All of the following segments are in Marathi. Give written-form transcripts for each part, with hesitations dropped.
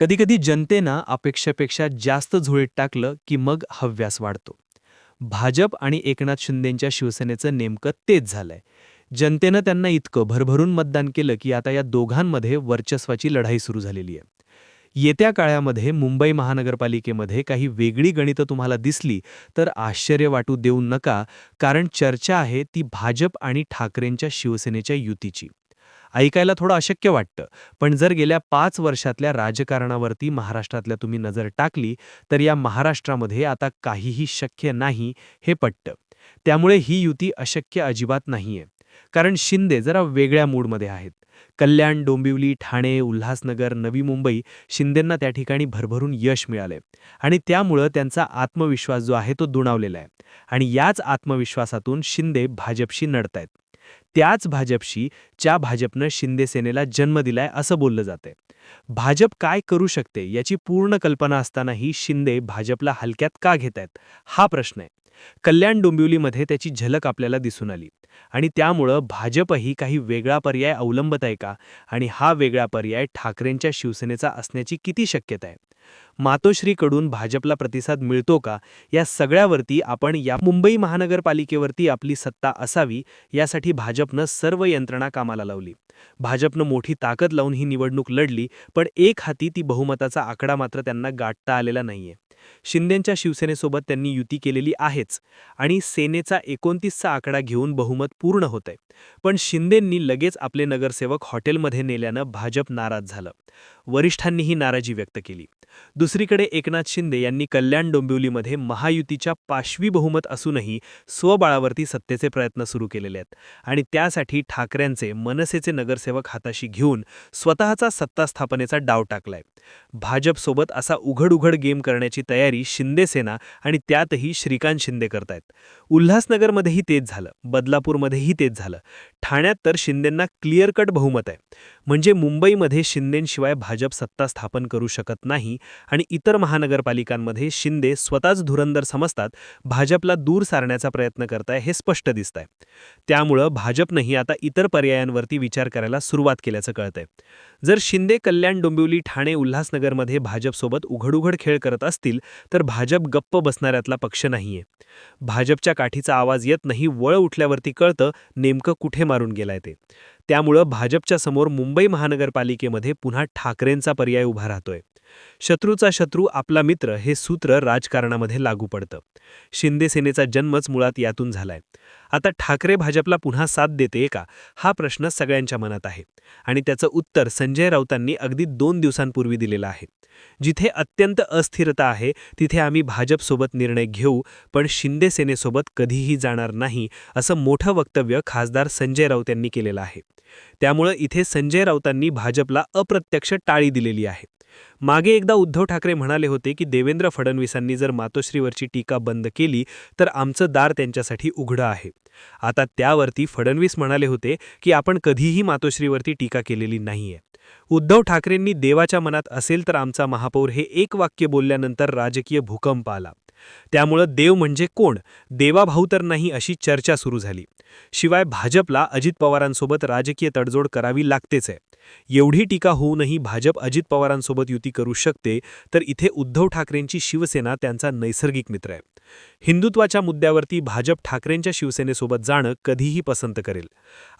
कधीकधी जनतेनं अपेक्षेपेक्षा जास्त झोळीत टाकलं की मग हव्यास वाढतो. भाजप आणि एकनाथ शिंदेंच्या शिवसेनेचं नेमकं तेच झालंय. जनतेनं त्यांना इतकं भरभरून मतदान केलं की आता या दोघांमध्ये वर्चस्वाची लढाई सुरू झालेली आहे. येत्या काळामध्ये मुंबई महानगरपालिकेमध्ये काही वेगळी गणितं तुम्हाला दिसली तर आश्चर्य वाटू देऊ नका, कारण चर्चा आहे ती भाजप आणि ठाकरेंच्या शिवसेनेच्या युतीची. ऐकायला थोडं अशक्य वाटतं, पण जर गेल्या 5 वर्षातल्या राजकारणावरती महाराष्ट्रातल्या तुम्ही नजर टाकली, तर या महाराष्ट्रामध्ये आता काहीही शक्य नाही हे पटतं. त्यामुळे ही युती अशक्य अजिबात नाहीये. कारण शिंदे जरा वेगळ्या मूडमध्ये आहेत. कल्याण, डोंबिवली, ठाणे, उल्हासनगर, नवी मुंबई शिंदेंना त्या ठिकाणी भरभरून यश मिळालंय आणि त्यामुळं त्यांचा आत्मविश्वास जो आहे तो दुणावलेला आहे. आणि याच आत्मविश्वासातून शिंदे भाजपशी लढतायत. त्याच भाजपशी ज्या भाजपनं शिंदे सेनेला जन्म दिलाय असं बोललं जातंय. भाजप काय करू शकते याची पूर्ण कल्पना असतानाही शिंदे भाजपला हलक्यात का घेतायत हा प्रश्न आहे. कल्याण डोंबिवलीमध्ये त्याची झलक आपल्याला दिसून आली आणि त्यामुळं भाजपही काही वेगळा पर्याय अवलंबत आहे का, आणि हा वेगळा पर्याय ठाकरेंच्या शिवसेनेचा असण्याची किती शक्यता आहे. मातोश्रीकडून भाजपला प्रतिसाद मिळतो का, या सगळ्यावरती आपण या मुंबई महानगरपालिकेवरती आपली सत्ता असावी यासाठी भाजपनं सर्व यंत्रणा कामाला लावली. भाजपनं मोठी ताकद लावून ही निवडणूक लढली, पण एक हाती ती बहुमताचा आकडा मात्र त्यांना गाठता आलेला नाहीये. शिंदेंच्या शिवसेनेसोबत त्यांनी युती केलेली आहेच आणि सेनेचा 29चा आकडा घेऊन बहुमत पूर्ण होतंय. पण शिंदेंनी लगेच आपले नगरसेवक हॉटेलमध्ये नेल्यानं भाजप नाराज झालं. वरिष्ठांनीही नाराजी व्यक्त केली. दुसरीकडे एकनाथ शिंदे यांनी कल्याण डोंबिवलीमध्ये महायुतीच्या पाशवी बहुमत असूनही स्वबळावरती सत्तेचे प्रयत्न सुरू केलेले आहेत आणि त्यासाठी ठाकरेंचे मनसेचे नगरसेवक हाताशी घेऊन स्वतःचा सत्ता स्थापनेचा डाव टाकलाय. भाजपसोबत असा उघड गेम करण्याची तयारी शिंदे सेना आणि त्यातही श्रीकांत शिंदे करतायत. उल्हासनगरमध्येही तेच झालं, बदलापूरमध्येही तेच झालं. ठाण्यात तर शिंदेंना क्लिअर कट बहुमत आहे. म्हणजे मुंबईमध्ये शिंदेंशिवाय भाजप सत्ता स्थापन करू शकत नाही आणि इतर महानगरपालिकांमध्ये शिंदे स्वतःच धुरंधर समजतात, भाजपला दूर सारण्याचा प्रयत्न करताय हे स्पष्ट दिसतंय. त्यामुळं भाजपनंही आता इतर पर्यायांवरती विचार करायला सुरुवात केल्याचं कळतंय. जर शिंदे कल्याण डोंबिवली ठाणे उल्हासनगरमध्ये भाजपसोबत उघड खेळ करत असतील तर भाजप गप्प बसणाऱ्यातला पक्ष नाहीये. भाजपच्या काठीचा आवाज येत नाही, वळ उठल्यावरती कळतं नेमकं कुठे मारून गेलाय ते. त्यामुळं भाजपच्या समोर मुंबई महानगरपालिकेमध्ये पुन्हा ठाकरेंचा पर्याय उभा राहतोय. शत्रूचा शत्रू आपला मित्र हे सूत्र राजकारणामध्ये लागू पडतं. शिंदे सेनेचा जन्मच मुळात यातून झालाय. आता ठाकरे भाजपला पुन्हा साथ देते का, हा प्रश्न सगळ्यांच्या मनात आहे आणि त्याचं उत्तर संजय राऊतांनी अगदी 2 दिवसांपूर्वी दिलेलं आहे. जिथे अत्यंत अस्थिरता आहे तिथे आम्ही भाजपसोबत निर्णय घेऊ, पण शिंदे सेनेसोबत कधीही जाणार नाही, असं मोठं वक्तव्य खासदार संजय राऊत यांनी केलेलं आहे. त्यामुळं इथे संजय राऊतांनी भाजपला अप्रत्यक्ष टाळी दिलेली आहे. मागे एकदा उद्धव ठाकरे म्हणाले होते की देवेंद्र फडणवीसांनी जर मातोश्रीवरची टीका बंद केली तर आमचं दार त्यांच्यासाठी उघडं आहे. आता त्यावरती फडणवीस म्हणाले होते की आपण कधीही मातोश्रीवरती टीका केलेली नाहीये. उद्धव ठाकरेंनी देवाच्या मनात असेल तर आमचा महापौर हे एक वाक्य बोलल्यानंतर राजकीय भूकंप आला. त्यामुळं देव म्हणजे कोण, देवाभाऊ तर नाही अशी चर्चा सुरू झाली. शिवाय भाजपला अजित पवारांसोबत राजकीय तडजोड करावी लागतेच आहे. एवढी टीका होऊनही भाजप अजित पवारांसोबत युती करू शकते, तर इथे उद्धव ठाकरेंची शिवसेना त्यांचा नैसर्गिक मित्र आहे. हिंदुत्वाच्या मुद्द्यावरती भाजप ठाकरेंच्या शिवसेनेसोबत जाणं कधीही पसंत करेल.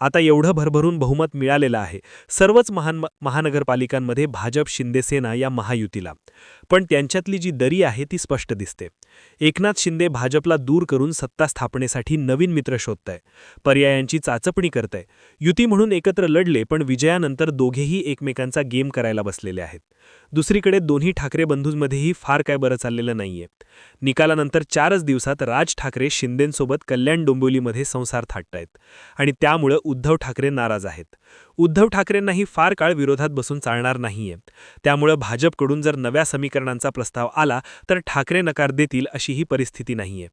आता एवढं भरभरून बहुमत मिळालेलं आहे सर्वच महानगरपालिकांमध्ये भाजप शिंदे सेना या महायुतीला. पण त्यांच्यातली जी दरी आहे ती स्पष्ट दिसते. एकनाथ शिंदे भाजपला दूर करून सत्ता स्थापनेसाठी नवीन मित्र शोधताय, पर्यायांची चाचपणी करताय. युती म्हणून एकत्र लढले, पण विजयानंतर दोघेही एकमेकांचा गेम करायला बसलेले आहेत. दुसरीकडे दोन्ही ठाकरे बंधूंमध्येही फार काय बरं चाललेलं नाहीये. निकालानंतर 4च दिवसात राज ठाकरे शिंदेंसोबत कल्याण डोंबिवलीमध्ये संसार थाटतायत आणि त्यामुळं उद्धव ठाकरे नाराज आहेत. उद्धव ठाकरेंनाही फार काळ विरोधात बसून चालणार नाहीये. त्यामुळं भाजपकडून जर नव्या समीकरणांचा प्रस्ताव आला तर ठाकरे नकार देतील अशी ही परिस्थिती नाहीये.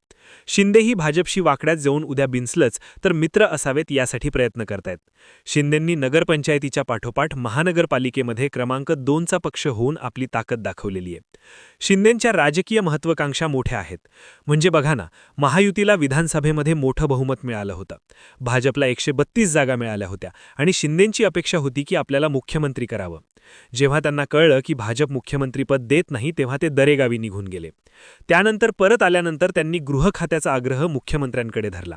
शिंदेही भाजपशी वाकड्यात जाऊन उद्या बिनसलंच तर मित्र असावेत यासाठी प्रयत्न करतायत. शिंदेंनी नगरपंचायतीच्या पाठोपाठ महानगरपालिकेमध्ये क्रमांक 2चा पक्ष होऊन आपली ताकद दाखवलेली आहे. शिंदेंच्या राजकीय महत्त्वाकांक्षा मोठ्या आहेत. म्हणजे बघा ना, महायुतीला विधानसभेमध्ये मोठं बहुमत मिळालं होतं. भाजपला 132 जागा मिळाल्या होत्या आणि शिंदेंची अपेक्षा होती की आपल्याला मुख्यमंत्री करावं. जेव्हा त्यांना कळलं की भाजप मुख्यमंत्रीपद देत नाही तेव्हा ते दरेगावी निघून गेले. त्यानंतर परत आल्यानंतर त्यांनी गृह खात्याचा आग्रह मुख्यमंत्र्यांकडे धरला.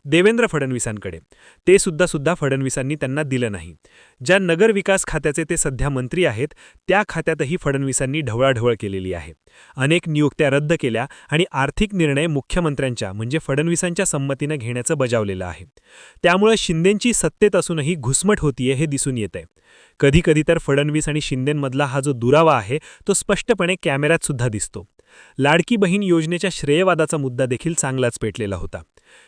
देवेंद्र फडणवीसांकडे ते सुद्धा फडणवीसांनी त्यांना दिलं नाही. ज्या नगर विकास खात्याचे ते सध्या मंत्री आहेत त्या खात्यातही फडणवीसांनी ढवळाढवळ केलेली आहे. अनेक नियुक्त्या रद्द केल्या आणि आर्थिक निर्णय मुख्यमंत्र्यांच्या म्हणजे फडणवीसांच्या संमतीनं घेण्याचं बजावलेलं आहे. त्यामुळे शिंदेंची सत्तेत असूनही घुसमट होतीये हे दिसून येतंय. कधीकधी तर फडणवीस आणि शिंदेंमधला हा जो दुरावा आहे तो स्पष्टपणे कॅमेऱ्यात सुद्धा दिसतो. लाडकी बहीण योजनेच्या श्रेयवादाचा मुद्दा देखील चांगलाच पेटलेला होता.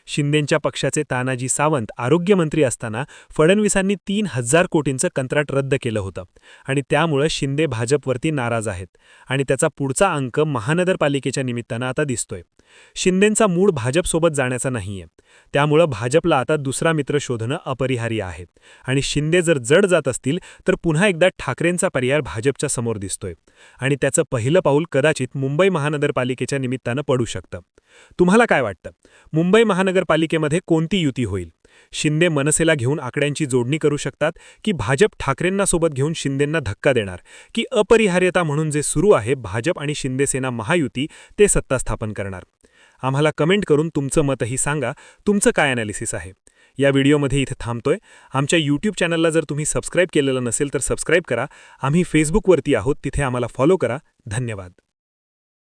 शिंदेंच्या पक्षाचे तानाजी सावंत आरोग्यमंत्री असताना फडणवीसांनी 3,000 कोटींचं कंत्राट रद्द केलं होतं आणि त्यामुळे शिंदे भाजपवरती नाराज आहेत आणि त्याचा पुढचा अंक महानगरपालिकेच्या निमित्तानं आता दिसतोय. शिंदेंचा मूड भाजपसोबत जाण्याचा नाहीये. त्यामुळे भाजपला आता दुसरा मित्र शोधणं अपरिहार्य आहे आणि शिंदे जर जड जात असतील तर पुन्हा एकदा ठाकरेंचा पर्याय भाजपच्या समोर दिसतोय आणि त्याचं पहिलं पाऊल कदाचित मुंबई महानगरपालिकेच्या निमित्तानं पडू शकतं. तुम्हाला काय वाटतं? मुंबई महानगरपालिकेमध्ये कोणती युती होईल? शिंदे मनसेला घेऊन आकड्यांची जोडणी करू शकतात की भाजप ठाकरेंना सोबत घेऊन शिंदेंना धक्का देणार की अपरिहार्यता म्हणून जे सुरू आहे भाजप आणि शिंदेसेना महायुती ते सत्ता स्थापन करणार? आम्हाला कमेंट करून तुमचं मतही सांगा. तुमचं काय ॲनालिसिस आहे? या व्हिडिओमध्ये इथे थांबतोय. आमच्या यूट्यूब चॅनलला जर तुम्ही सबस्क्राईब केलेलं नसेल तर सबस्क्राईब करा. आम्ही फेसबुकवरती आहोत, तिथे आम्हाला फॉलो करा. धन्यवाद.